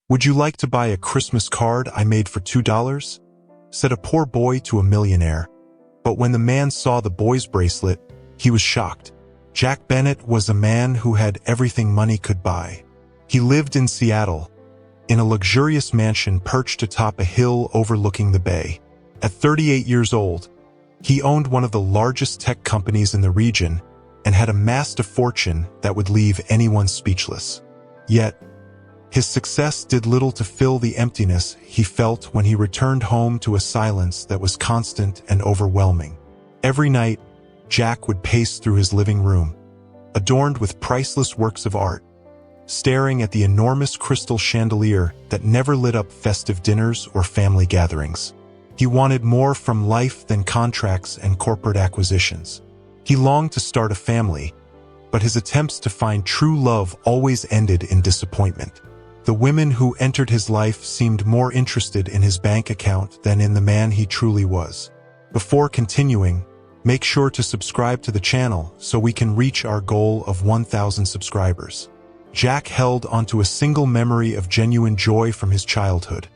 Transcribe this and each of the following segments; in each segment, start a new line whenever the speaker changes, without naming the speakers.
"Would you like to buy a Christmas card I made for $2? Said a poor boy to a millionaire. But when the man saw the boy's bracelet, he was shocked. Jack Bennett was a man who had everything money could buy. He lived in Seattle, in a luxurious mansion perched atop a hill overlooking the bay. At 38 years old, he owned one of the largest tech companies in the region and had amassed a fortune that would leave anyone speechless. Yet, his success did little to fill the emptiness he felt when he returned home to a silence that was constant and overwhelming. Every night, Jack would pace through his living room, adorned with priceless works of art, staring at the enormous crystal chandelier that never lit up festive dinners or family gatherings. He wanted more from life than contracts and corporate acquisitions. He longed to start a family, but his attempts to find true love always ended in disappointment. The women who entered his life seemed more interested in his bank account than in the man he truly was. Before continuing, make sure to subscribe to the channel so we can reach our goal of 1,000 subscribers. Jack held onto a single memory of genuine joy from his childhood: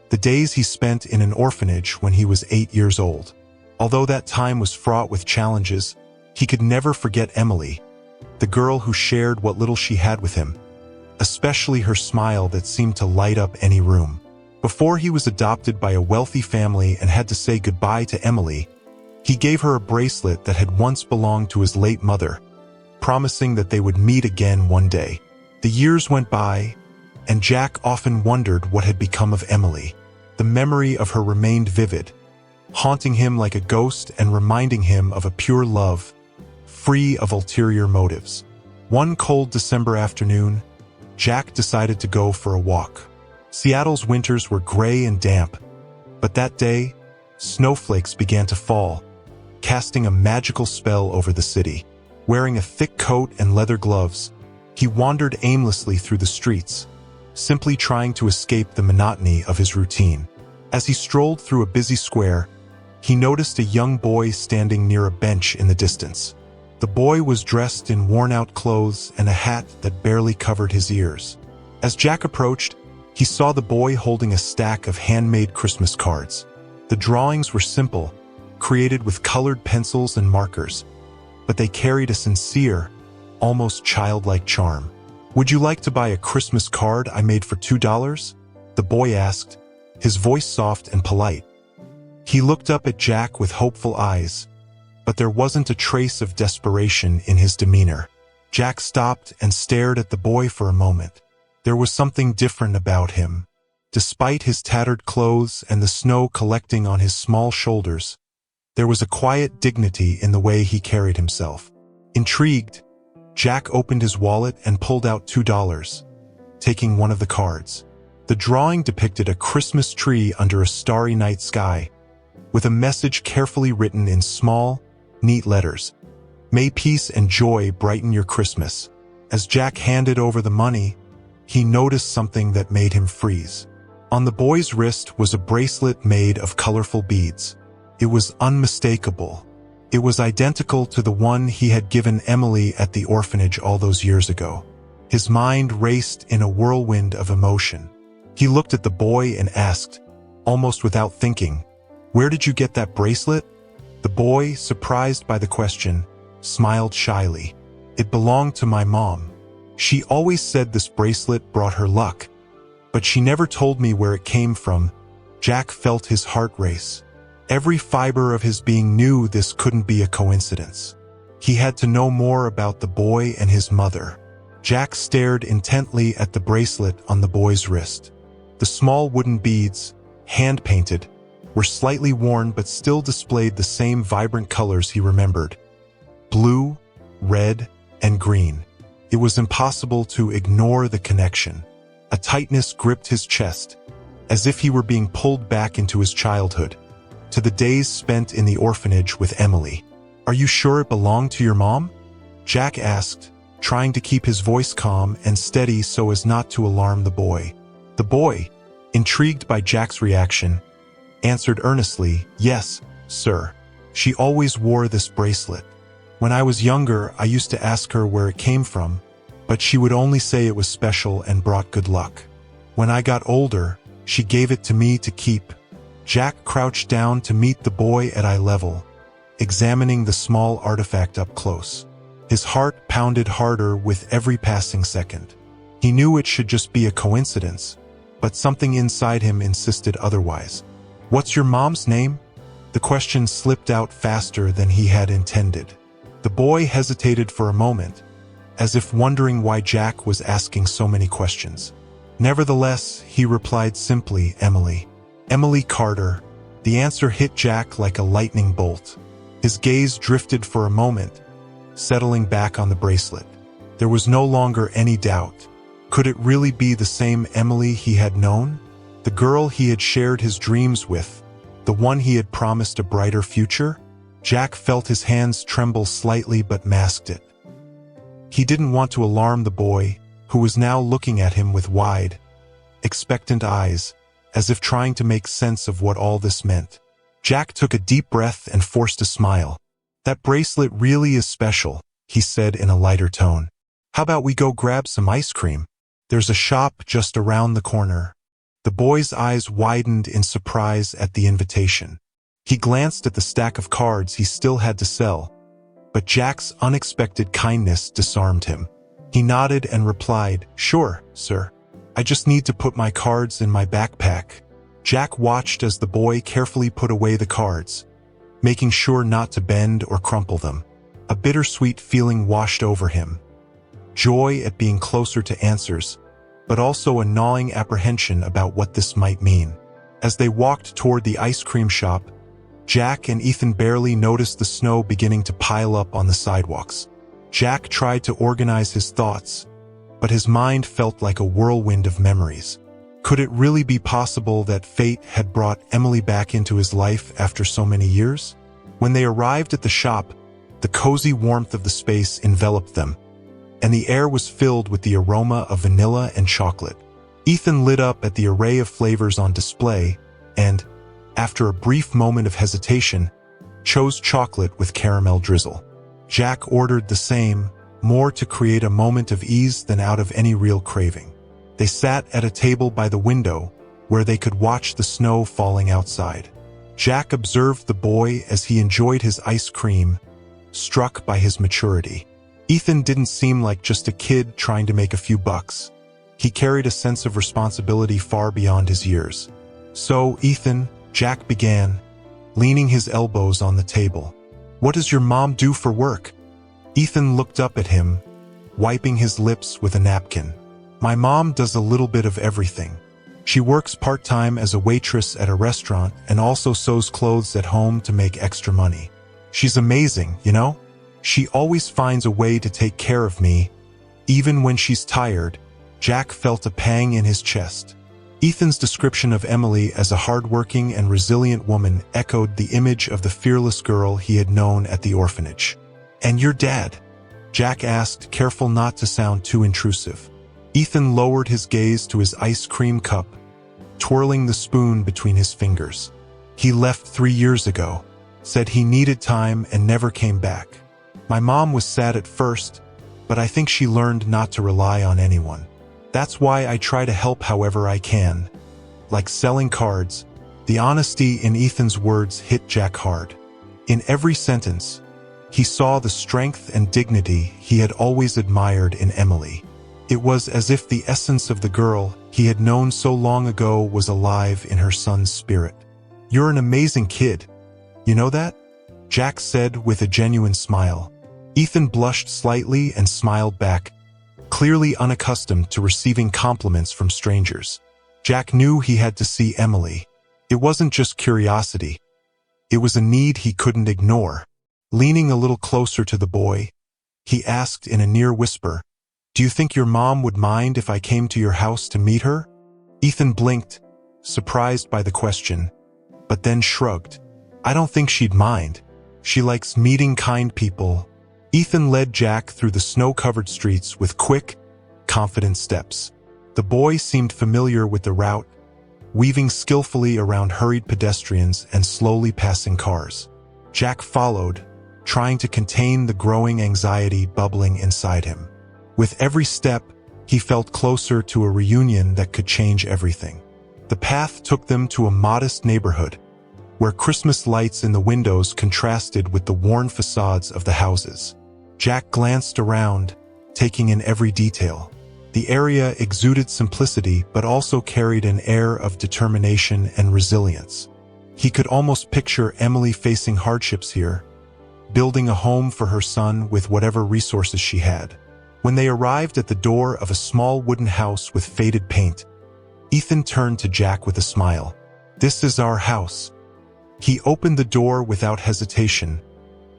the days he spent in an orphanage when he was 8 years old. Although that time was fraught with challenges, he could never forget Emily, the girl who shared what little she had with him, especially her smile that seemed to light up any room. Before he was adopted by a wealthy family and had to say goodbye to Emily, he gave her a bracelet that had once belonged to his late mother, promising that they would meet again one day. The years went by, and Jack often wondered what had become of Emily. The memory of her remained vivid, haunting him like a ghost and reminding him of a pure love, free of ulterior motives. One cold December afternoon, Jack decided to go for a walk. Seattle's winters were gray and damp, but that day, snowflakes began to fall, casting a magical spell over the city. Wearing a thick coat and leather gloves, he wandered aimlessly through the streets, simply trying to escape the monotony of his routine. As he strolled through a busy square, he noticed a young boy standing near a bench in the distance. The boy was dressed in worn-out clothes and a hat that barely covered his ears. As Jack approached, he saw the boy holding a stack of handmade Christmas cards. The drawings were simple, created with colored pencils and markers, but they carried a sincere, almost childlike charm. "Would you like to buy a Christmas card I made for $2? The boy asked, his voice soft and polite. He looked up at Jack with hopeful eyes, but there wasn't a trace of desperation in his demeanor. Jack stopped and stared at the boy for a moment. There was something different about him. Despite his tattered clothes and the snow collecting on his small shoulders, there was a quiet dignity in the way he carried himself. Intrigued, Jack opened his wallet and pulled out $2, taking one of the cards. The drawing depicted a Christmas tree under a starry night sky, with a message carefully written in small, neat letters. "May peace and joy brighten your Christmas." As Jack handed over the money, he noticed something that made him freeze. On the boy's wrist was a bracelet made of colorful beads. It was unmistakable. It was identical to the one he had given Emily at the orphanage all those years ago. His mind raced in a whirlwind of emotion. He looked at the boy and asked, almost without thinking, "Where did you get that bracelet?" The boy, surprised by the question, smiled shyly. "It belonged to my mom. She always said this bracelet brought her luck, but she never told me where it came from." Jack felt his heart race. Every fiber of his being knew this couldn't be a coincidence. He had to know more about the boy and his mother. Jack stared intently at the bracelet on the boy's wrist. The small wooden beads, hand-painted, were slightly worn but still displayed the same vibrant colors he remembered: blue, red, and green. It was impossible to ignore the connection. A tightness gripped his chest, as if he were being pulled back into his childhood, to the days spent in the orphanage with Emily. "Are you sure it belonged to your mom?" Jack asked, trying to keep his voice calm and steady so as not to alarm the boy. The boy, intrigued by Jack's reaction, answered earnestly, "Yes, sir. She always wore this bracelet. When I was younger, I used to ask her where it came from, but she would only say it was special and brought good luck. When I got older, she gave it to me to keep." Jack crouched down to meet the boy at eye level, examining the small artifact up close. His heart pounded harder with every passing second. He knew it should just be a coincidence, but something inside him insisted otherwise. "What's your mom's name?" The question slipped out faster than he had intended. The boy hesitated for a moment, as if wondering why Jack was asking so many questions. Nevertheless, he replied simply, "Emily." "Emily Carter." The answer hit Jack like a lightning bolt. His gaze drifted for a moment, settling back on the bracelet. There was no longer any doubt. Could it really be the same Emily he had known? The girl he had shared his dreams with? The one he had promised a brighter future? Jack felt his hands tremble slightly but masked it. He didn't want to alarm the boy, who was now looking at him with wide, expectant eyes, as if trying to make sense of what all this meant. Jack took a deep breath and forced a smile. "That bracelet really is special," he said in a lighter tone. "How about we go grab some ice cream? There's a shop just around the corner." The boy's eyes widened in surprise at the invitation. He glanced at the stack of cards he still had to sell, but Jack's unexpected kindness disarmed him. He nodded and replied, "Sure, sir. I just need to put my cards in my backpack." Jack watched as the boy carefully put away the cards, making sure not to bend or crumple them. A bittersweet feeling washed over him. Joy at being closer to answers, but also a gnawing apprehension about what this might mean. As they walked toward the ice cream shop, Jack and Ethan barely noticed the snow beginning to pile up on the sidewalks. Jack tried to organize his thoughts, but his mind felt like a whirlwind of memories. Could it really be possible that fate had brought Emily back into his life after so many years? When they arrived at the shop, the cozy warmth of the space enveloped them, and the air was filled with the aroma of vanilla and chocolate. Ethan lit up at the array of flavors on display and, after a brief moment of hesitation, chose chocolate with caramel drizzle. Jack ordered the same, more to create a moment of ease than out of any real craving. They sat at a table by the window, where they could watch the snow falling outside. Jack observed the boy as he enjoyed his ice cream, struck by his maturity. Ethan didn't seem like just a kid trying to make a few bucks. He carried a sense of responsibility far beyond his years. "So, Ethan," Jack began, leaning his elbows on the table, "what does your mom do for work?" Ethan looked up at him, wiping his lips with a napkin. "My mom does a little bit of everything. She works part-time as a waitress at a restaurant and also sews clothes at home to make extra money. She's amazing, you know? She always finds a way to take care of me, even when she's tired." Jack felt a pang in his chest. Ethan's description of Emily as a hardworking and resilient woman echoed the image of the fearless girl he had known at the orphanage. "And your dad?" Jack asked, careful not to sound too intrusive. Ethan lowered his gaze to his ice cream cup, twirling the spoon between his fingers. "He left 3 years ago, said he needed time and never came back. My mom was sad at first, but I think she learned not to rely on anyone. That's why I try to help however I can." Like selling cards, the honesty in Ethan's words hit Jack hard. In every sentence, he saw the strength and dignity he had always admired in Emily. It was as if the essence of the girl he had known so long ago was alive in her son's spirit. "You're an amazing kid. You know that?" Jack said with a genuine smile. Ethan blushed slightly and smiled back, clearly unaccustomed to receiving compliments from strangers. Jack knew he had to see Emily. It wasn't just curiosity. It was a need he couldn't ignore. Leaning a little closer to the boy, he asked in a near whisper, "Do you think your mom would mind if I came to your house to meet her?" Ethan blinked, surprised by the question, but then shrugged. "I don't think she'd mind. She likes meeting kind people." Ethan led Jack through the snow-covered streets with quick, confident steps. The boy seemed familiar with the route, weaving skillfully around hurried pedestrians and slowly passing cars. Jack followed, trying to contain the growing anxiety bubbling inside him. With every step, He felt closer to a reunion that could change everything. The path took them to a modest neighborhood, where Christmas lights in the windows contrasted with the worn facades of the houses. Jack glanced around, taking in every detail. The area exuded simplicity but also carried an air of determination and resilience. He could almost picture Emily facing hardships here, building a home for her son with whatever resources she had. When they arrived at the door of a small wooden house with faded paint, Ethan turned to Jack with a smile. "This is our house." He opened the door without hesitation,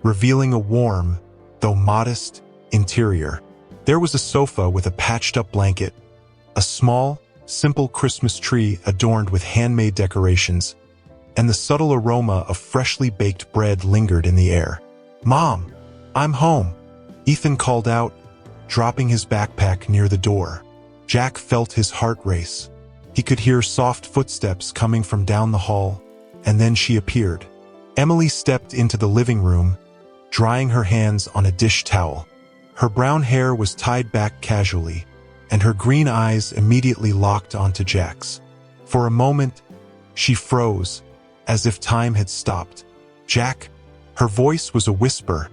revealing a warm, though modest, interior. There was a sofa with a patched-up blanket, a small, simple Christmas tree adorned with handmade decorations, and the subtle aroma of freshly baked bread lingered in the air. "Mom, I'm home," Ethan called out, dropping his backpack near the door. Jack felt his heart race. He could hear soft footsteps coming from down the hall, and then she appeared. Emily stepped into the living room, drying her hands on a dish towel. Her brown hair was tied back casually, and her green eyes immediately locked onto Jack's. For a moment, she froze, as if time had stopped. "Jack?" Her voice was a whisper,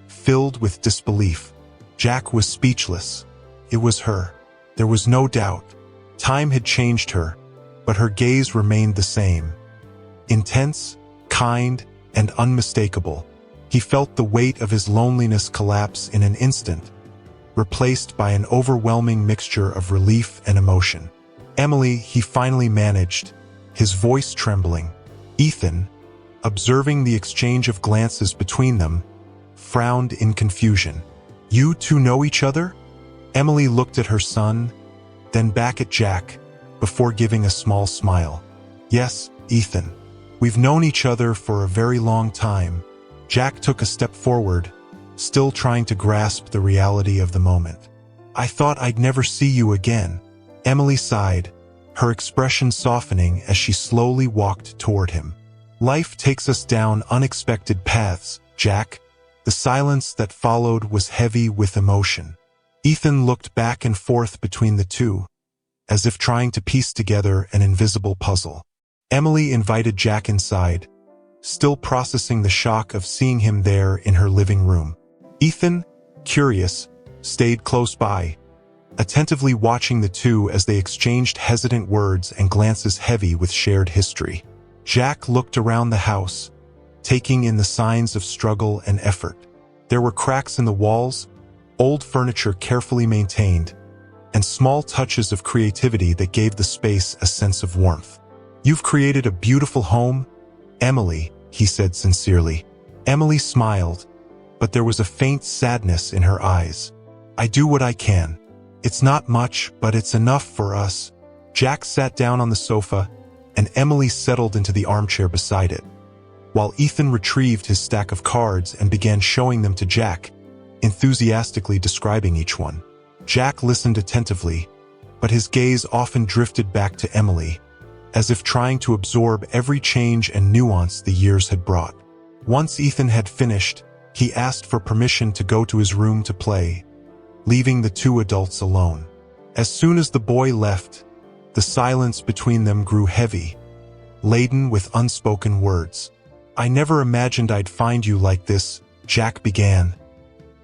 filled with disbelief. Jack was speechless. It was her. There was no doubt. Time had changed her, but her gaze remained the same. Intense, kind, and unmistakable. He felt the weight of his loneliness collapse in an instant, replaced by an overwhelming mixture of relief and emotion. "Emily," he finally managed, his voice trembling. Ethan, observing the exchange of glances between them, frowned in confusion. "You two know each other?" Emily looked at her son, then back at Jack, before giving a small smile. "Yes, Ethan. We've known each other for a very long time." Jack took a step forward, still trying to grasp the reality of the moment. "I thought I'd never see you again." Emily sighed, her expression softening as she slowly walked toward him. "Life takes us down unexpected paths, Jack." The silence that followed was heavy with emotion. Ethan looked back and forth between the two, as if trying to piece together an invisible puzzle. Emily invited Jack inside, still processing the shock of seeing him there in her living room. Ethan, curious, stayed close by, attentively watching the two as they exchanged hesitant words and glances heavy with shared history. Jack looked around the house, taking in the signs of struggle and effort. There were cracks in the walls, old furniture carefully maintained, and small touches of creativity that gave the space a sense of warmth. "You've created a beautiful home, Emily," he said sincerely. Emily smiled, but there was a faint sadness in her eyes. "I do what I can. It's not much, but it's enough for us." Jack sat down on the sofa, and Emily settled into the armchair beside it, while Ethan retrieved his stack of cards and began showing them to Jack, enthusiastically describing each one. Jack listened attentively, but his gaze often drifted back to Emily, as if trying to absorb every change and nuance the years had brought. Once Ethan had finished, he asked for permission to go to his room to play, leaving the two adults alone. As soon as the boy left, the silence between them grew heavy, laden with unspoken words. "I never imagined I'd find you like this," Jack began,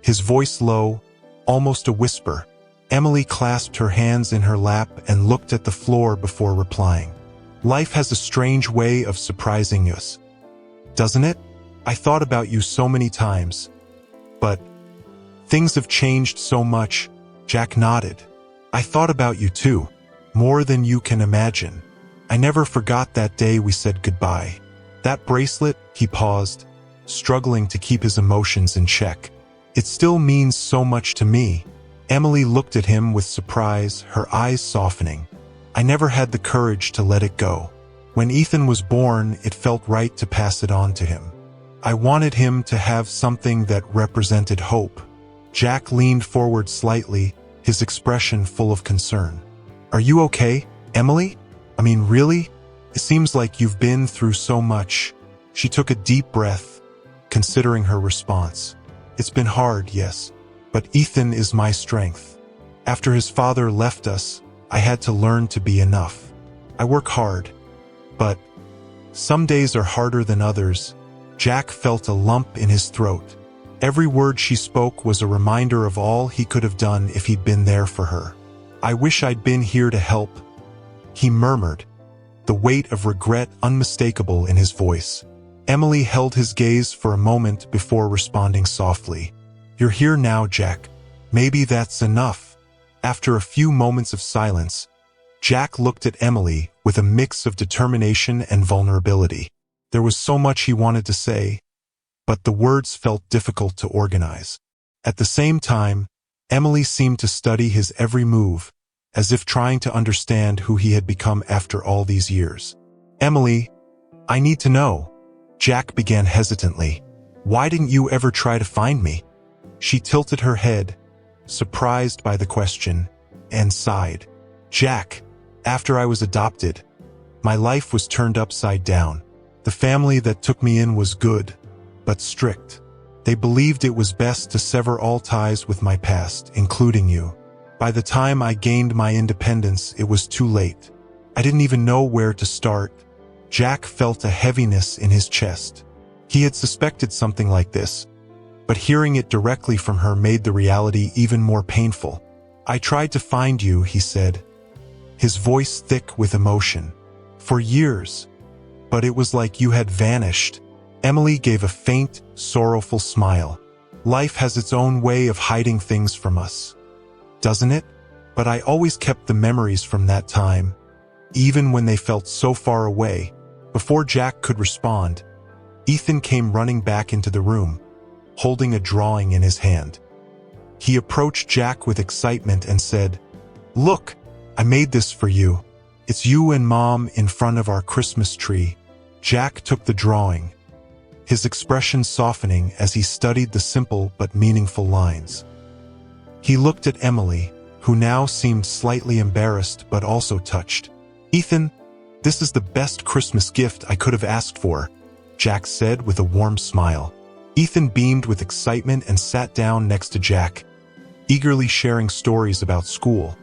his voice low, almost a whisper. Emily clasped her hands in her lap and looked at the floor before replying. "Life has a strange way of surprising us, doesn't it? I thought about you so many times, but things have changed so much." Jack nodded. "I thought about you too, more than you can imagine. I never forgot that day we said goodbye. That bracelet," he paused, struggling to keep his emotions in check. "It still means so much to me." Emily looked at him with surprise, her eyes softening. "I never had the courage to let it go. When Ethan was born, it felt right to pass it on to him. I wanted him to have something that represented hope." Jack leaned forward slightly, his expression full of concern. "Are you okay, Emily? I mean, really? It seems like you've been through so much." She took a deep breath, considering her response. "It's been hard, yes, but Ethan is my strength." After his father left us, I had to learn to be enough. I work hard, but some days are harder than others. Jack felt a lump in his throat. Every word she spoke was a reminder of all he could have done if he'd been there for her. I wish I'd been here to help, he murmured, the weight of regret unmistakable in his voice. Emily held his gaze for a moment before responding softly. You're here now, Jack. Maybe that's enough. After a few moments of silence, Jack looked at Emily with a mix of determination and vulnerability. There was so much he wanted to say, but the words felt difficult to organize. At the same time, Emily seemed to study his every move, as if trying to understand who he had become after all these years. Emily, I need to know. Jack began hesitantly. Why didn't you ever try to find me? She tilted her head, surprised by the question, and sighed. Jack, after I was adopted, my life was turned upside down. The family that took me in was good, but strict. They believed it was best to sever all ties with my past, including you. By the time I gained my independence, it was too late. I didn't even know where to start. Jack felt a heaviness in his chest. He had suspected something like this, but hearing it directly from her made the reality even more painful. I tried to find you, he said, his voice thick with emotion. For years, but it was like you had vanished. Emily gave a faint, sorrowful smile. Life has its own way of hiding things from us, doesn't it? But I always kept the memories from that time, even when they felt so far away. Before Jack could respond, Ethan came running back into the room, holding a drawing in his hand. He approached Jack with excitement and said, Look, I made this for you. It's you and Mom in front of our Christmas tree. Jack took the drawing, his expression softening as he studied the simple but meaningful lines. He looked at Emily, who now seemed slightly embarrassed but also touched. Ethan, this is the best Christmas gift I could have asked for, Jack said with a warm smile. Ethan beamed with excitement and sat down next to Jack, eagerly sharing stories about school,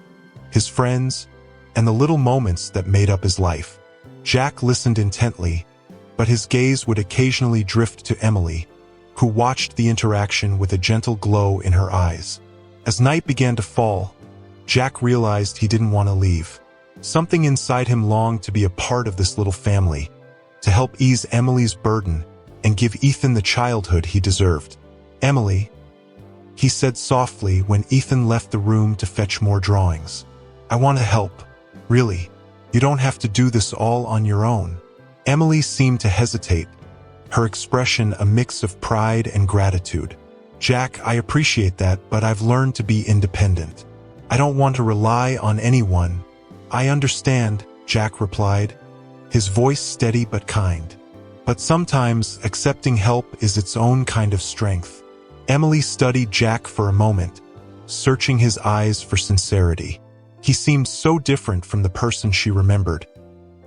his friends, and the little moments that made up his life. Jack listened intently, but his gaze would occasionally drift to Emily, who watched the interaction with a gentle glow in her eyes. As night began to fall, Jack realized he didn't want to leave. Something inside him longed to be a part of this little family, to help ease Emily's burden and give Ethan the childhood he deserved. Emily, he said softly when Ethan left the room to fetch more drawings. I want to help. Really, you don't have to do this all on your own. Emily seemed to hesitate, her expression a mix of pride and gratitude. Jack, I appreciate that, but I've learned to be independent. I don't want to rely on anyone. I understand, Jack replied, his voice steady but kind. But sometimes accepting help is its own kind of strength. Emily studied Jack for a moment, searching his eyes for sincerity. He seemed so different from the person she remembered,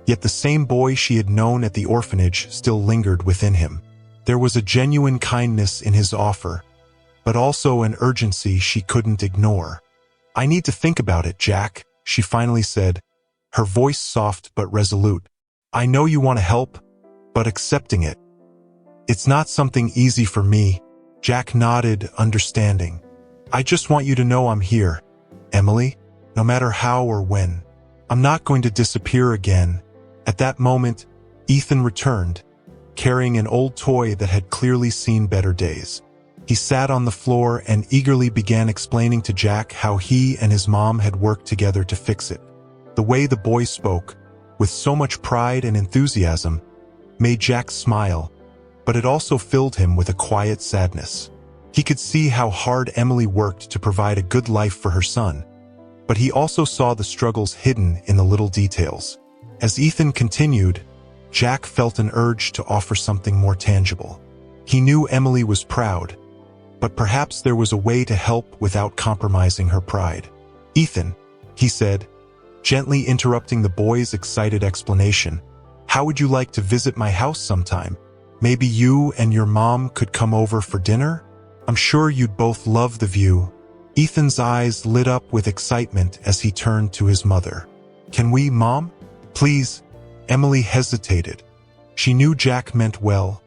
yet the same boy she had known at the orphanage still lingered within him. There was a genuine kindness in his offer, but also an urgency she couldn't ignore. I need to think about it, Jack, she finally said, her voice soft but resolute. I know you want to help, but accepting it, it's not something easy for me. Jack nodded, understanding. I just want you to know I'm here, Emily, no matter how or when. I'm not going to disappear again. At that moment, Ethan returned, carrying an old toy that had clearly seen better days. He sat on the floor and eagerly began explaining to Jack how he and his mom had worked together to fix it. The way the boy spoke, with so much pride and enthusiasm, made Jack smile, but it also filled him with a quiet sadness. He could see how hard Emily worked to provide a good life for her son, but he also saw the struggles hidden in the little details. As Ethan continued, Jack felt an urge to offer something more tangible. He knew Emily was proud, but perhaps there was a way to help without compromising her pride. Ethan, he said, gently interrupting the boy's excited explanation, how would you like to visit my house sometime? Maybe you and your mom could come over for dinner? I'm sure you'd both love the view, Ethan's eyes lit up with excitement as he turned to his mother. "Can we, Mom? Please?" Emily hesitated. She knew Jack meant well,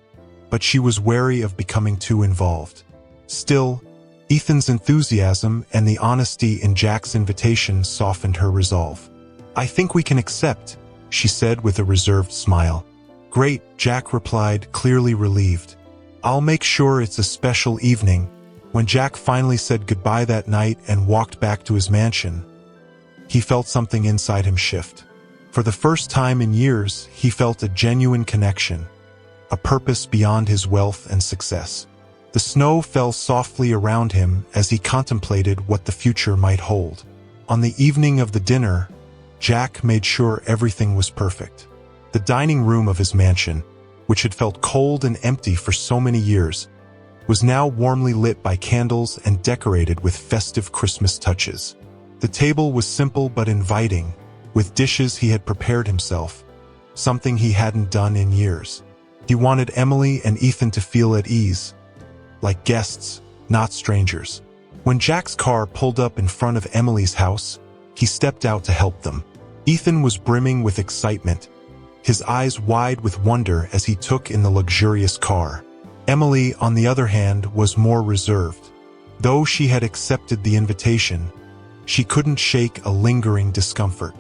but she was wary of becoming too involved. Still, Ethan's enthusiasm and the honesty in Jack's invitation softened her resolve. "I think we can accept," she said with a reserved smile. "Great," Jack replied, clearly relieved. "I'll make sure it's a special evening." When Jack finally said goodbye that night and walked back to his mansion, he felt something inside him shift. For the first time in years, he felt a genuine connection, a purpose beyond his wealth and success. The snow fell softly around him as he contemplated what the future might hold. On the evening of the dinner, Jack made sure everything was perfect. The dining room of his mansion, which had felt cold and empty for so many years, was now warmly lit by candles and decorated with festive Christmas touches. The table was simple but inviting, with dishes he had prepared himself, something he hadn't done in years. He wanted Emily and Ethan to feel at ease, like guests, not strangers. When Jack's car pulled up in front of Emily's house, he stepped out to help them. Ethan was brimming with excitement, his eyes wide with wonder as he took in the luxurious car. Emily, on the other hand, was more reserved. Though she had accepted the invitation, she couldn't shake a lingering discomfort.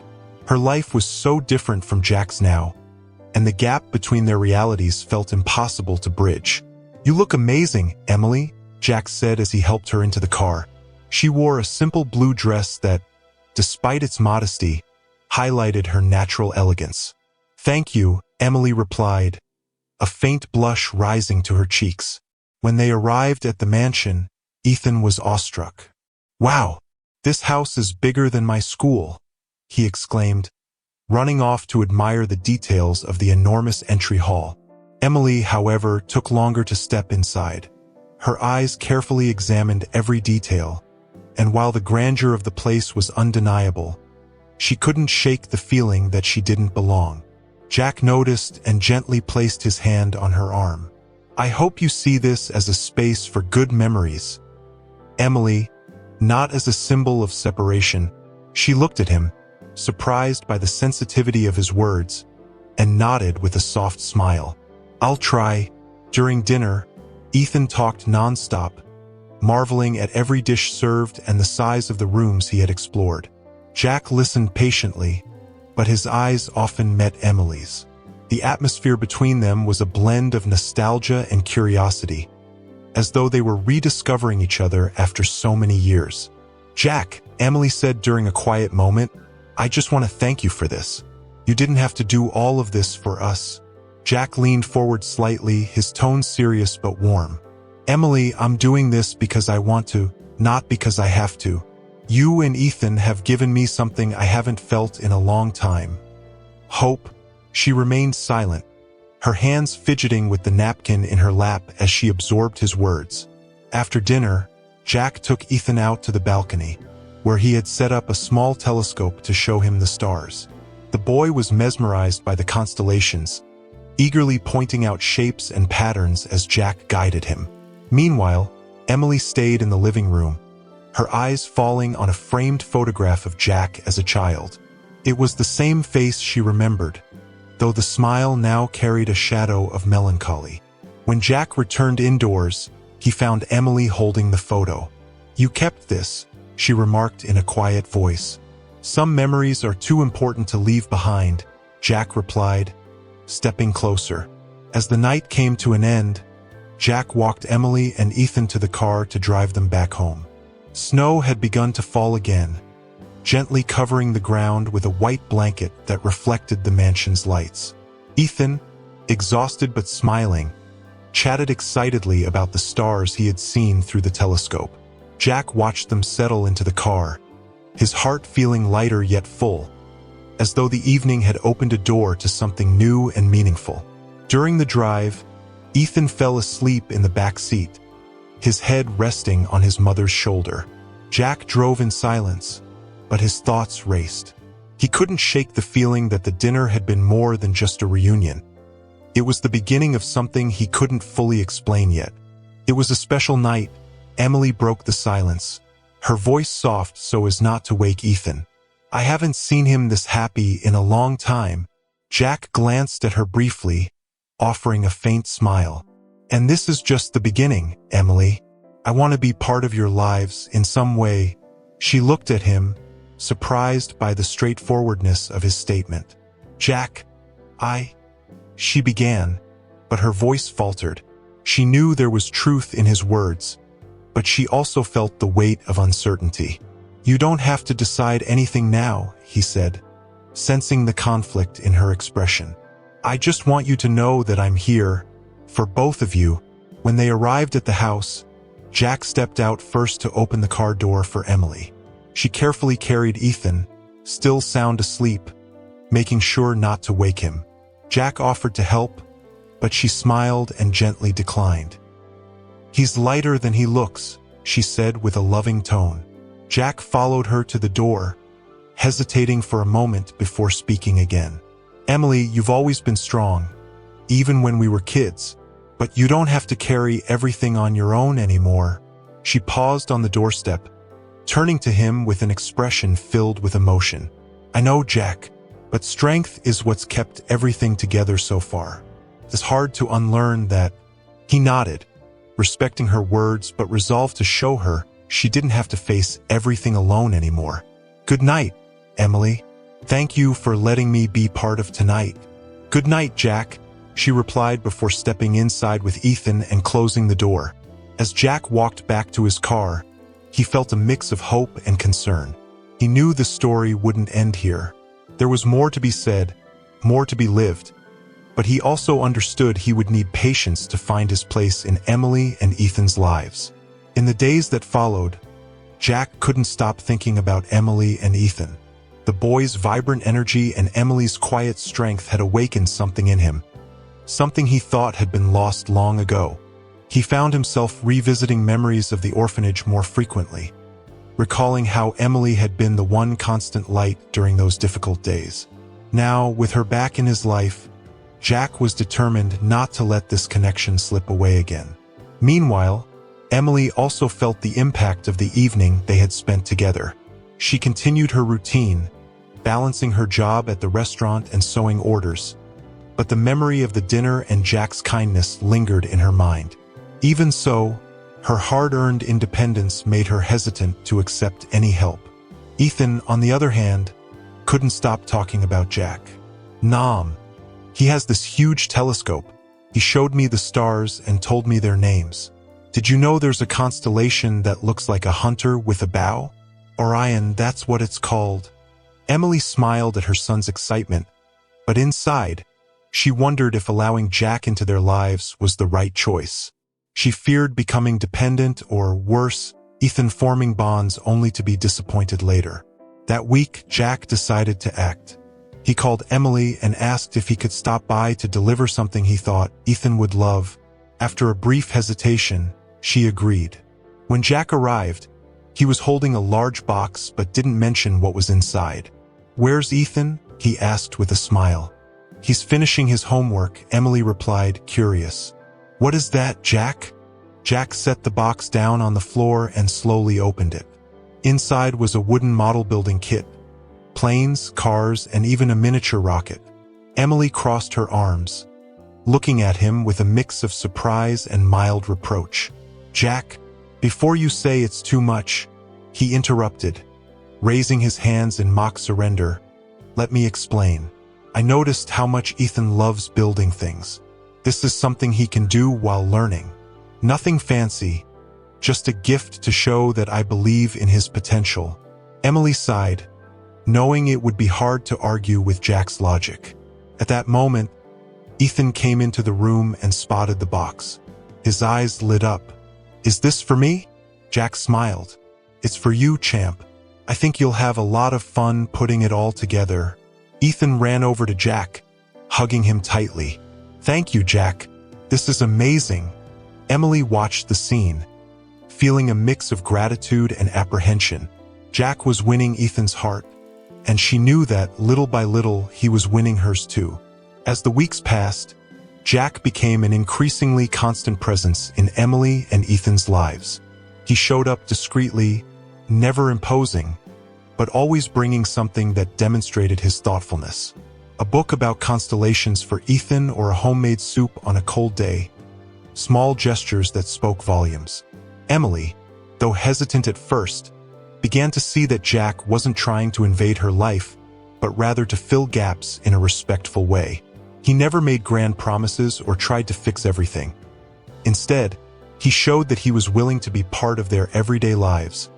Her life was so different from Jack's now, and the gap between their realities felt impossible to bridge. "You look amazing, Emily," Jack said as he helped her into the car. She wore a simple blue dress that, despite its modesty, highlighted her natural elegance. "Thank you," Emily replied, a faint blush rising to her cheeks. When they arrived at the mansion, Ethan was awestruck. "Wow, this house is bigger than my school," he exclaimed, running off to admire the details of the enormous entry hall. Emily, however, took longer to step inside. Her eyes carefully examined every detail, and while the grandeur of the place was undeniable, she couldn't shake the feeling that she didn't belong. Jack noticed and gently placed his hand on her arm. "I hope you see this as a space for good memories, Emily, not as a symbol of separation." She looked at him, surprised by the sensitivity of his words, and nodded with a soft smile. "I'll try." During dinner, Ethan talked nonstop, marveling at every dish served and the size of the rooms he had explored. Jack listened patiently, but his eyes often met Emily's. The atmosphere between them was a blend of nostalgia and curiosity, as though they were rediscovering each other after so many years. "Jack," Emily said during a quiet moment, "I just want to thank you for this. You didn't have to do all of this for us." Jack leaned forward slightly, his tone serious but warm. "Emily, I'm doing this because I want to, not because I have to. You and Ethan have given me something I haven't felt in a long time. Hope." She remained silent, her hands fidgeting with the napkin in her lap as she absorbed his words. After dinner, Jack took Ethan out to the balcony, where he had set up a small telescope to show him the stars. The boy was mesmerized by the constellations, eagerly pointing out shapes and patterns as Jack guided him. Meanwhile, Emily stayed in the living room, her eyes falling on a framed photograph of Jack as a child. It was the same face she remembered, though the smile now carried a shadow of melancholy. When Jack returned indoors, he found Emily holding the photo. "You kept this," she remarked in a quiet voice. "Some memories are too important to leave behind," Jack replied, stepping closer. As the night came to an end, Jack walked Emily and Ethan to the car to drive them back home. Snow had begun to fall again, gently covering the ground with a white blanket that reflected the mansion's lights. Ethan, exhausted but smiling, chatted excitedly about the stars he had seen through the telescope. Jack watched them settle into the car, his heart feeling lighter yet full, as though the evening had opened a door to something new and meaningful. During the drive, Ethan fell asleep in the back seat, his head resting on his mother's shoulder. Jack drove in silence, but his thoughts raced. He couldn't shake the feeling that the dinner had been more than just a reunion. It was the beginning of something he couldn't fully explain yet. It was a special night. Emily broke the silence, her voice soft so as not to wake Ethan. "I haven't seen him this happy in a long time." Jack glanced at her briefly, offering a faint smile. "And this is just the beginning, Emily. I want to be part of your lives in some way." She looked at him, surprised by the straightforwardness of his statement. "Jack, she began, but her voice faltered. She knew there was truth in his words, but she also felt the weight of uncertainty. "You don't have to decide anything now," he said, sensing the conflict in her expression. "I just want you to know that I'm here, for both of you." When they arrived at the house, Jack stepped out first to open the car door for Emily. She carefully carried Ethan, still sound asleep, making sure not to wake him. Jack offered to help, but she smiled and gently declined. "He's lighter than he looks," she said with a loving tone. Jack followed her to the door, hesitating for a moment before speaking again. "Emily, you've always been strong, even when we were kids, but you don't have to carry everything on your own anymore." She paused on the doorstep, turning to him with an expression filled with emotion. "I know, Jack, but strength is what's kept everything together so far. It's hard to unlearn that." He nodded, respecting her words but resolved to show her she didn't have to face everything alone anymore. "Good night, Emily. Thank you for letting me be part of tonight." "Good night, Jack," she replied before stepping inside with Ethan and closing the door. As Jack walked back to his car, he felt a mix of hope and concern. He knew the story wouldn't end here. There was more to be said, more to be lived, but he also understood he would need patience to find his place in Emily and Ethan's lives. In the days that followed, Jack couldn't stop thinking about Emily and Ethan. The boy's vibrant energy and Emily's quiet strength had awakened something in him, something he thought had been lost long ago. He found himself revisiting memories of the orphanage more frequently, recalling how Emily had been the one constant light during those difficult days. Now, with her back in his life, Jack was determined not to let this connection slip away again. Meanwhile, Emily also felt the impact of the evening they had spent together. She continued her routine, balancing her job at the restaurant and sewing orders, but the memory of the dinner and Jack's kindness lingered in her mind. Even so, her hard-earned independence made her hesitant to accept any help. Ethan, on the other hand, couldn't stop talking about Jack. "Nam. He has this huge telescope. He showed me the stars and told me their names. Did you know there's a constellation that looks like a hunter with a bow? Orion, that's what it's called." Emily smiled at her son's excitement, but inside, she wondered if allowing Jack into their lives was the right choice. She feared becoming dependent or, worse, Ethan forming bonds only to be disappointed later. That week, Jack decided to act. He called Emily and asked if he could stop by to deliver something he thought Ethan would love. After a brief hesitation, she agreed. When Jack arrived, he was holding a large box but didn't mention what was inside. "Where's Ethan?" he asked with a smile. "He's finishing his homework," Emily replied, curious. "What is that, Jack?" Jack set the box down on the floor and slowly opened it. Inside was a wooden model building kit, planes, cars, and even a miniature rocket. Emily crossed her arms, looking at him with a mix of surprise and mild reproach. "Jack, before you say it's too much," he interrupted, raising his hands in mock surrender. "Let me explain. I noticed how much Ethan loves building things. This is something he can do while learning. Nothing fancy, just a gift to show that I believe in his potential." Emily sighed, knowing it would be hard to argue with Jack's logic. At that moment, Ethan came into the room and spotted the box. His eyes lit up. "Is this for me?" Jack smiled. "It's for you, champ. I think you'll have a lot of fun putting it all together." Ethan ran over to Jack, hugging him tightly. "Thank you, Jack. This is amazing." Emily watched the scene, feeling a mix of gratitude and apprehension. Jack was winning Ethan's heart, and she knew that, little by little, he was winning hers too. As the weeks passed, Jack became an increasingly constant presence in Emily and Ethan's lives. He showed up discreetly, never imposing, but always bringing something that demonstrated his thoughtfulness. A book about constellations for Ethan or a homemade soup on a cold day. Small gestures that spoke volumes. Emily, though hesitant at first, began to see that Jack wasn't trying to invade her life, but rather to fill gaps in a respectful way. He never made grand promises or tried to fix everything. Instead, he showed that he was willing to be part of their everyday lives,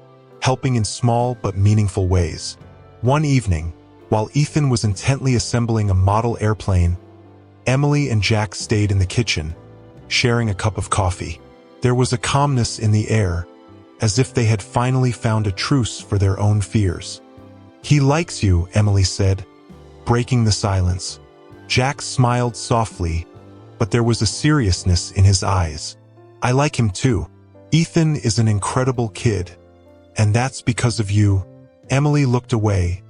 helping in small but meaningful ways. One evening, while Ethan was intently assembling a model airplane, Emily and Jack stayed in the kitchen, sharing a cup of coffee. There was a calmness in the air, as if they had finally found a truce for their own fears. "He likes you," Emily said, breaking the silence. Jack smiled softly, but there was a seriousness in his eyes. "I like him too. Ethan is an incredible kid. And that's because of you." Emily looked away,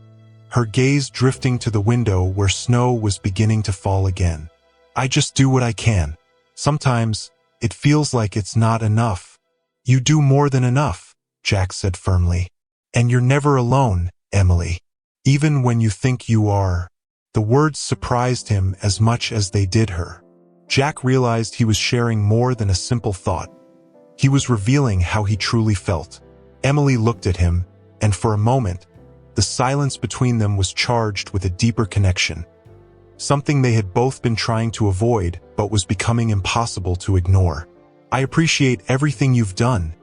her gaze drifting to the window where snow was beginning to fall again. "I just do what I can. Sometimes, it feels like it's not enough." "You do more than enough," Jack said firmly. "And you're never alone, Emily. Even when you think you are." The words surprised him as much as they did her. Jack realized he was sharing more than a simple thought. He was revealing how he truly felt. Emily looked at him, and for a moment, the silence between them was charged with a deeper connection. Something they had both been trying to avoid, but was becoming impossible to ignore. "I appreciate everything you've done,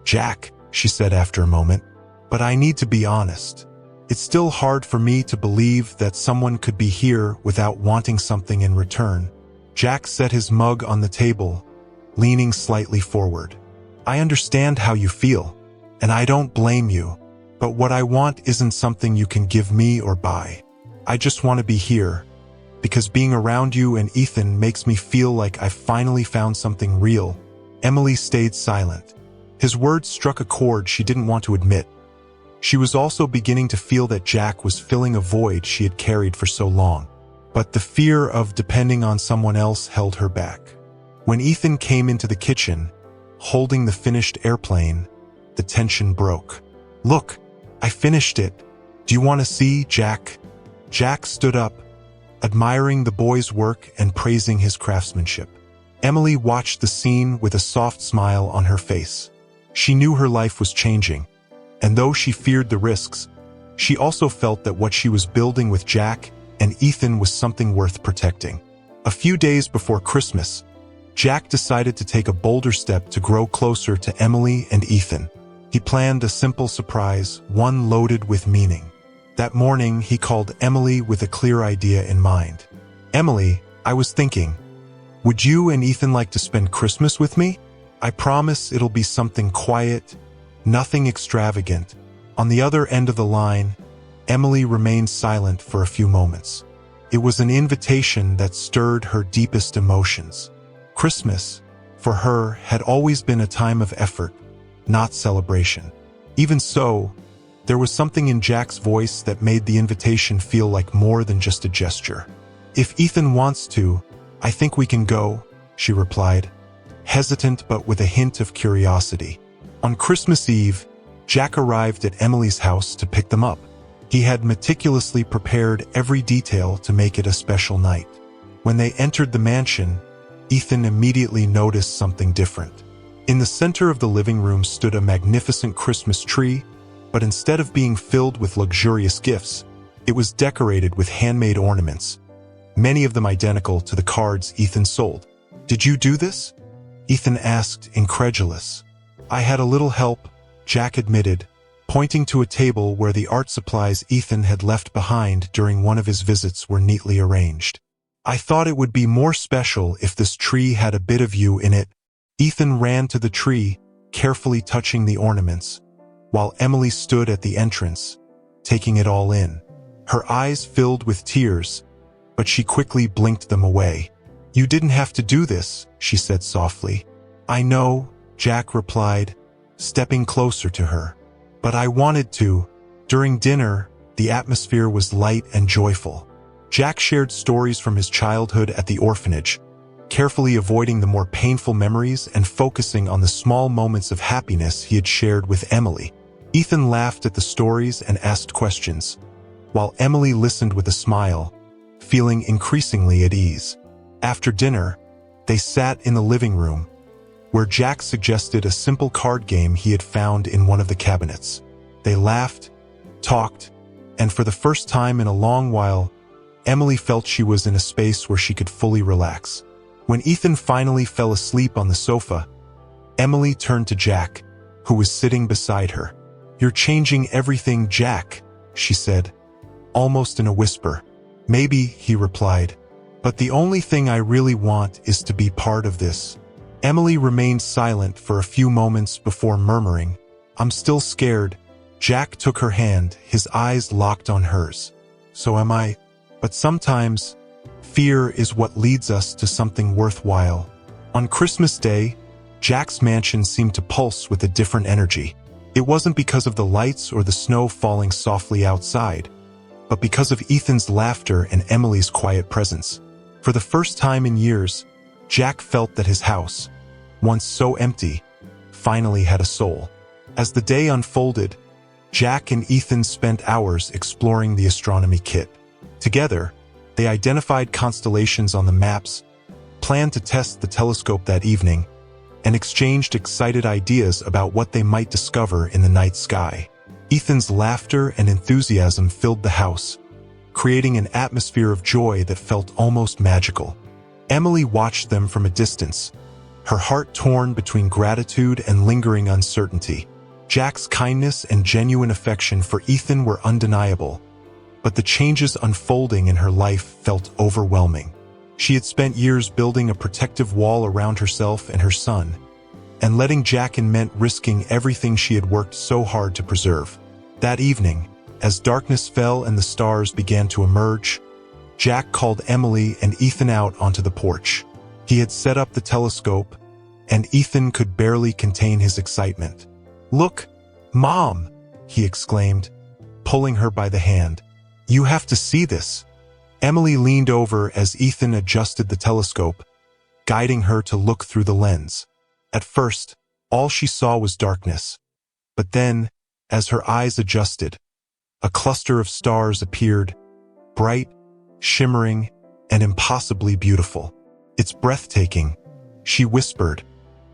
Jack," she said after a moment, "but I need to be honest. It's still hard for me to believe that someone could be here without wanting something in return." Jack set his mug on the table, leaning slightly forward. "I understand how you feel, and I don't blame you, but what I want isn't something you can give me or buy. I just want to be here, because being around you and Ethan makes me feel like I've finally found something real." Emily stayed silent. His words struck a chord she didn't want to admit. She was also beginning to feel that Jack was filling a void she had carried for so long. But the fear of depending on someone else held her back. When Ethan came into the kitchen, holding the finished airplane, the tension broke. "Look, I finished it. Do you want to see, Jack?" Jack stood up, admiring the boy's work and praising his craftsmanship. Emily watched the scene with a soft smile on her face. She knew her life was changing, and though she feared the risks, she also felt that what she was building with Jack and Ethan was something worth protecting. A few days before Christmas, Jack decided to take a bolder step to grow closer to Emily and Ethan. He planned a simple surprise, one loaded with meaning. That morning, he called Emily with a clear idea in mind. "Emily, I was thinking, would you and Ethan like to spend Christmas with me? I promise it'll be something quiet, nothing extravagant." On the other end of the line, Emily remained silent for a few moments. It was an invitation that stirred her deepest emotions. Christmas, for her, had always been a time of effort, not celebration. Even so, there was something in Jack's voice that made the invitation feel like more than just a gesture. "If Ethan wants to, I think we can go," she replied, hesitant but with a hint of curiosity. On Christmas Eve, Jack arrived at Emily's house to pick them up. He had meticulously prepared every detail to make it a special night. When they entered the mansion, Ethan immediately noticed something different. In the center of the living room stood a magnificent Christmas tree, but instead of being filled with luxurious gifts, it was decorated with handmade ornaments, many of them identical to the cards Ethan sold. "Did you do this?" Ethan asked, incredulous. "I had a little help," Jack admitted, pointing to a table where the art supplies Ethan had left behind during one of his visits were neatly arranged. "I thought it would be more special if this tree had a bit of you in it." Ethan ran to the tree, carefully touching the ornaments, while Emily stood at the entrance, taking it all in. Her eyes filled with tears, but she quickly blinked them away. "You didn't have to do this," she said softly. "I know," Jack replied, stepping closer to her. "But I wanted to." During dinner, the atmosphere was light and joyful. Jack shared stories from his childhood at the orphanage, carefully avoiding the more painful memories and focusing on the small moments of happiness he had shared with Emily. Ethan laughed at the stories and asked questions, while Emily listened with a smile, feeling increasingly at ease. After dinner, they sat in the living room, where Jack suggested a simple card game he had found in one of the cabinets. They laughed, talked, and for the first time in a long while, Emily felt she was in a space where she could fully relax. When Ethan finally fell asleep on the sofa, Emily turned to Jack, who was sitting beside her. "You're changing everything, Jack," she said, almost in a whisper. "Maybe," he replied, "but the only thing I really want is to be part of this." Emily remained silent for a few moments before murmuring, "I'm still scared." Jack took her hand, his eyes locked on hers. "So am I. But sometimes, fear is what leads us to something worthwhile." On Christmas Day, Jack's mansion seemed to pulse with a different energy. It wasn't because of the lights or the snow falling softly outside, but because of Ethan's laughter and Emily's quiet presence. For the first time in years, Jack felt that his house, once so empty, finally had a soul. As the day unfolded, Jack and Ethan spent hours exploring the astronomy kit. Together, they identified constellations on the maps, planned to test the telescope that evening, and exchanged excited ideas about what they might discover in the night sky. Ethan's laughter and enthusiasm filled the house, creating an atmosphere of joy that felt almost magical. Emily watched them from a distance, her heart torn between gratitude and lingering uncertainty. Jack's kindness and genuine affection for Ethan were undeniable, but the changes unfolding in her life felt overwhelming. She had spent years building a protective wall around herself and her son, and letting Jack in meant risking everything she had worked so hard to preserve. That evening, as darkness fell and the stars began to emerge, Jack called Emily and Ethan out onto the porch. He had set up the telescope, and Ethan could barely contain his excitement. "Look, Mom!" he exclaimed, pulling her by the hand. "You have to see this." Emily leaned over as Ethan adjusted the telescope, guiding her to look through the lens. At first, all she saw was darkness. But then, as her eyes adjusted, a cluster of stars appeared, bright, shimmering, and impossibly beautiful. "It's breathtaking," she whispered,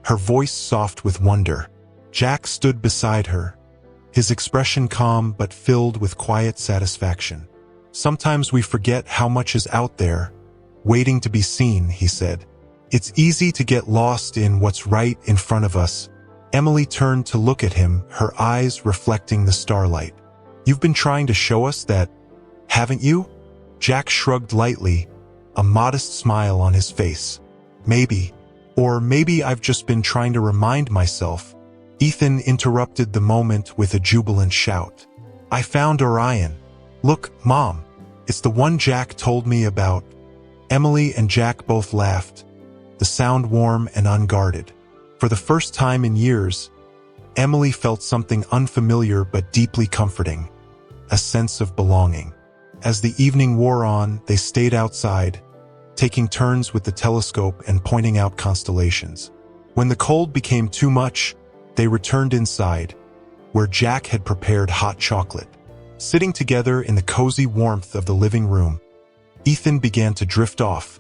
her voice soft with wonder. Jack stood beside her, his expression calm but filled with quiet satisfaction. "Sometimes we forget how much is out there, waiting to be seen," he said. "It's easy to get lost in what's right in front of us." Emily turned to look at him, her eyes reflecting the starlight. "You've been trying to show us that, haven't you?" Jack shrugged lightly, a modest smile on his face. "Maybe. Or maybe I've just been trying to remind myself." Ethan interrupted the moment with a jubilant shout. "I found Orion. Look, Mom, it's the one Jack told me about." Emily and Jack both laughed, the sound warm and unguarded. For the first time in years, Emily felt something unfamiliar but deeply comforting, a sense of belonging. As the evening wore on, they stayed outside, taking turns with the telescope and pointing out constellations. When the cold became too much, they returned inside, where Jack had prepared hot chocolate. Sitting together in the cozy warmth of the living room, Ethan began to drift off,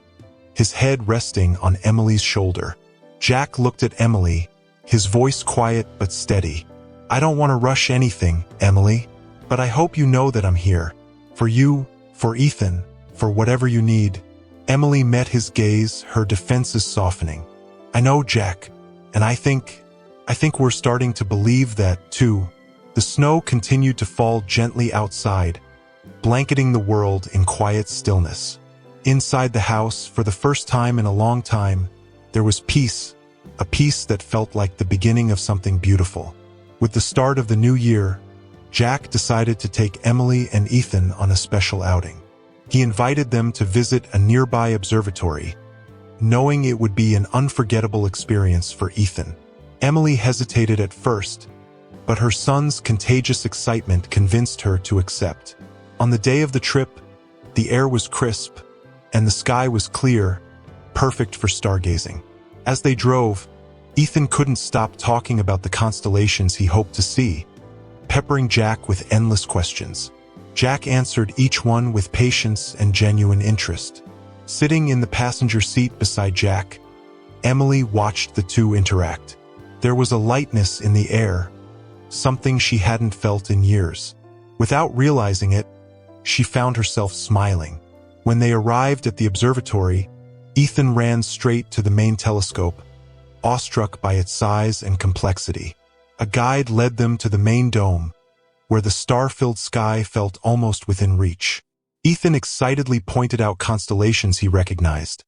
his head resting on Emily's shoulder. Jack looked at Emily, his voice quiet but steady. "I don't want to rush anything, Emily, but I hope you know that I'm here. For you, for Ethan, for whatever you need." Emily met his gaze, her defenses softening. "I know, Jack, and I think we're starting to believe that, too." The snow continued to fall gently outside, blanketing the world in quiet stillness. Inside the house, for the first time in a long time, there was peace, a peace that felt like the beginning of something beautiful. With the start of the new year, Jack decided to take Emily and Ethan on a special outing. He invited them to visit a nearby observatory, knowing it would be an unforgettable experience for Ethan. Emily hesitated at first, but her son's contagious excitement convinced her to accept. On the day of the trip, the air was crisp, and the sky was clear, perfect for stargazing. As they drove, Ethan couldn't stop talking about the constellations he hoped to see, peppering Jack with endless questions. Jack answered each one with patience and genuine interest. Sitting in the passenger seat beside Jack, Emily watched the two interact. There was a lightness in the air, something she hadn't felt in years. Without realizing it, she found herself smiling. When they arrived at the observatory, Ethan ran straight to the main telescope, awestruck by its size and complexity. A guide led them to the main dome, where the star-filled sky felt almost within reach. Ethan excitedly pointed out constellations he recognized,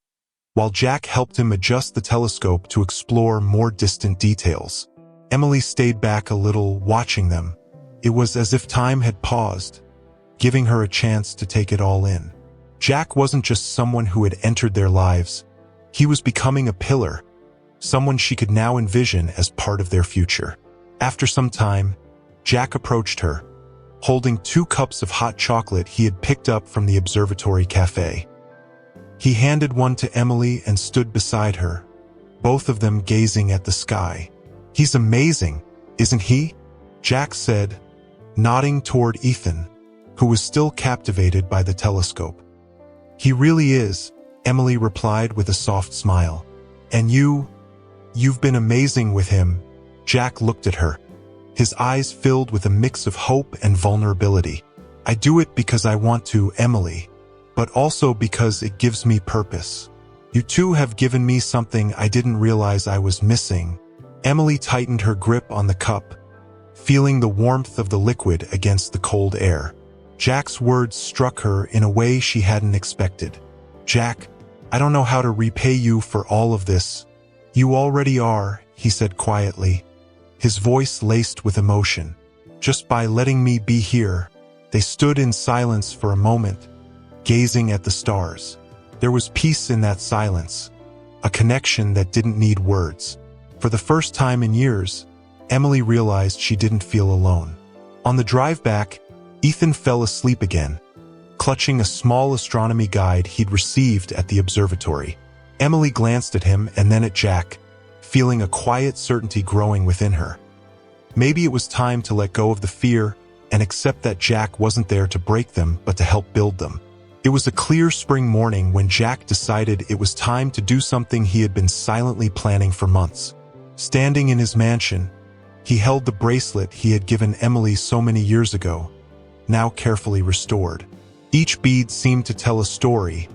while Jack helped him adjust the telescope to explore more distant details. Emily stayed back a little, watching them. It was as if time had paused, giving her a chance to take it all in. Jack wasn't just someone who had entered their lives. He was becoming a pillar, someone she could now envision as part of their future. After some time, Jack approached her, holding 2 cups of hot chocolate he had picked up from the observatory cafe. He handed one to Emily and stood beside her, both of them gazing at the sky. "He's amazing, isn't he?" Jack said, nodding toward Ethan, who was still captivated by the telescope. "He really is," Emily replied with a soft smile. "And you've been amazing with him." Jack looked at her, his eyes filled with a mix of hope and vulnerability. "I do it because I want to, Emily, but also because it gives me purpose. You two have given me something I didn't realize I was missing." Emily tightened her grip on the cup, feeling the warmth of the liquid against the cold air. Jack's words struck her in a way she hadn't expected. "Jack, I don't know how to repay you for all of this." "You already are," he said quietly, his voice laced with emotion. "Just by letting me be here." They stood in silence for a moment, gazing at the stars. There was peace in that silence, a connection that didn't need words. For the first time in years, Emily realized she didn't feel alone. On the drive back, Ethan fell asleep again, clutching a small astronomy guide he'd received at the observatory. Emily glanced at him and then at Jack, feeling a quiet certainty growing within her. Maybe it was time to let go of the fear and accept that Jack wasn't there to break them but to help build them. It was a clear spring morning when Jack decided it was time to do something he had been silently planning for months. Standing in his mansion, he held the bracelet he had given Emily so many years ago, now carefully restored. Each bead seemed to tell a story,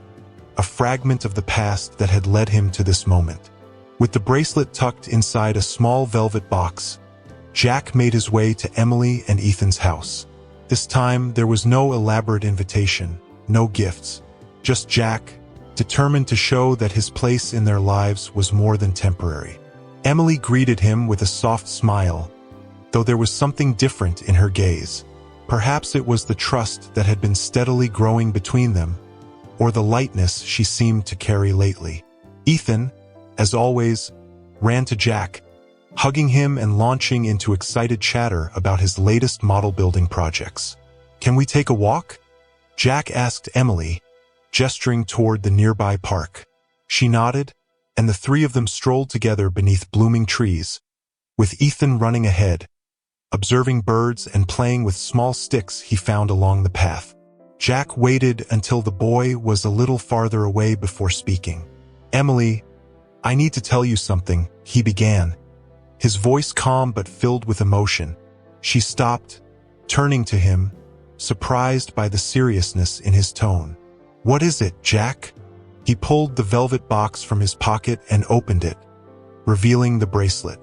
a fragment of the past that had led him to this moment. With the bracelet tucked inside a small velvet box, Jack made his way to Emily and Ethan's house. This time, there was no elaborate invitation, no gifts, just Jack, determined to show that his place in their lives was more than temporary. Emily greeted him with a soft smile, though there was something different in her gaze. Perhaps it was the trust that had been steadily growing between them, or the lightness she seemed to carry lately. Ethan, as always, ran to Jack, hugging him and launching into excited chatter about his latest model building projects. "Can we take a walk?" Jack asked Emily, gesturing toward the nearby park. She nodded, and the 3 of them strolled together beneath blooming trees, with Ethan running ahead, observing birds and playing with small sticks he found along the path. Jack waited until the boy was a little farther away before speaking. "Emily, I need to tell you something," he began, his voice calm but filled with emotion. She stopped, turning to him, surprised by the seriousness in his tone. "What is it, Jack?" He pulled the velvet box from his pocket and opened it, revealing the bracelet.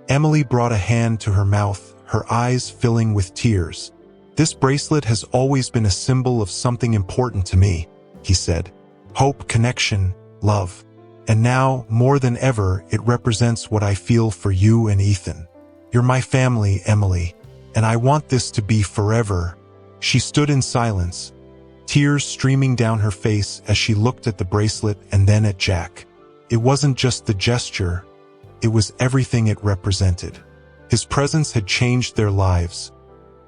Emily brought a hand to her mouth, her eyes filling with tears. "This bracelet has always been a symbol of something important to me," he said. "Hope, connection, love. And now, more than ever, it represents what I feel for you and Ethan. You're my family, Emily, and I want this to be forever." She stood in silence, tears streaming down her face as she looked at the bracelet and then at Jack. It wasn't just the gesture, it was everything it represented. His presence had changed their lives,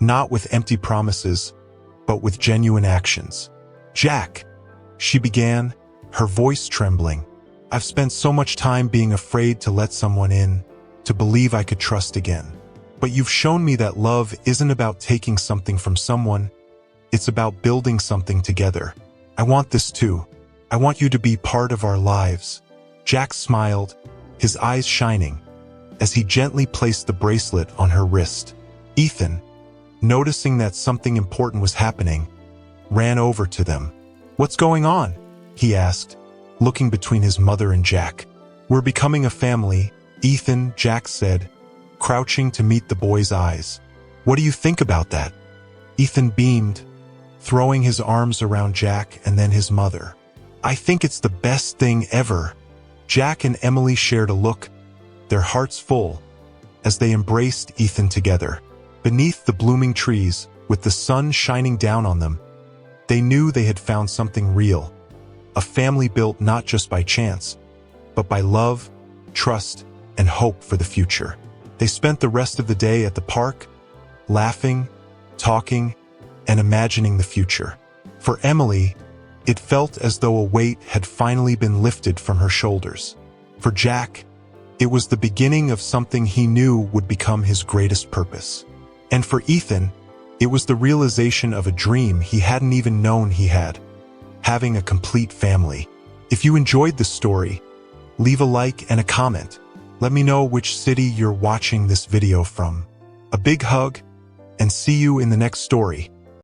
not with empty promises, but with genuine actions. "Jack," she began, her voice trembling. "I've spent so much time being afraid to let someone in, to believe I could trust again. But you've shown me that love isn't about taking something from someone. It's about building something together. I want this too. I want you to be part of our lives." Jack smiled, his eyes shining, as he gently placed the bracelet on her wrist. Ethan, noticing that something important was happening, ran over to them. "What's going on?" he asked, looking between his mother and Jack. "We're becoming a family," Ethan, Jack said, crouching to meet the boy's eyes. "What do you think about that?" Ethan beamed, throwing his arms around Jack and then his mother. "I think it's the best thing ever." Jack and Emily shared a look, their hearts full, as they embraced Ethan together. Beneath the blooming trees, with the sun shining down on them, they knew they had found something real. A family built not just by chance, but by love, trust, and hope for the future. They spent the rest of the day at the park, laughing, talking, and imagining the future. For Emily, it felt as though a weight had finally been lifted from her shoulders. For Jack, it was the beginning of something he knew would become his greatest purpose. And for Ethan, it was the realization of a dream he hadn't even known he had, having a complete family. If you enjoyed this story, leave a like and a comment. Let me know which city you're watching this video from. A big hug, and see you in the next story.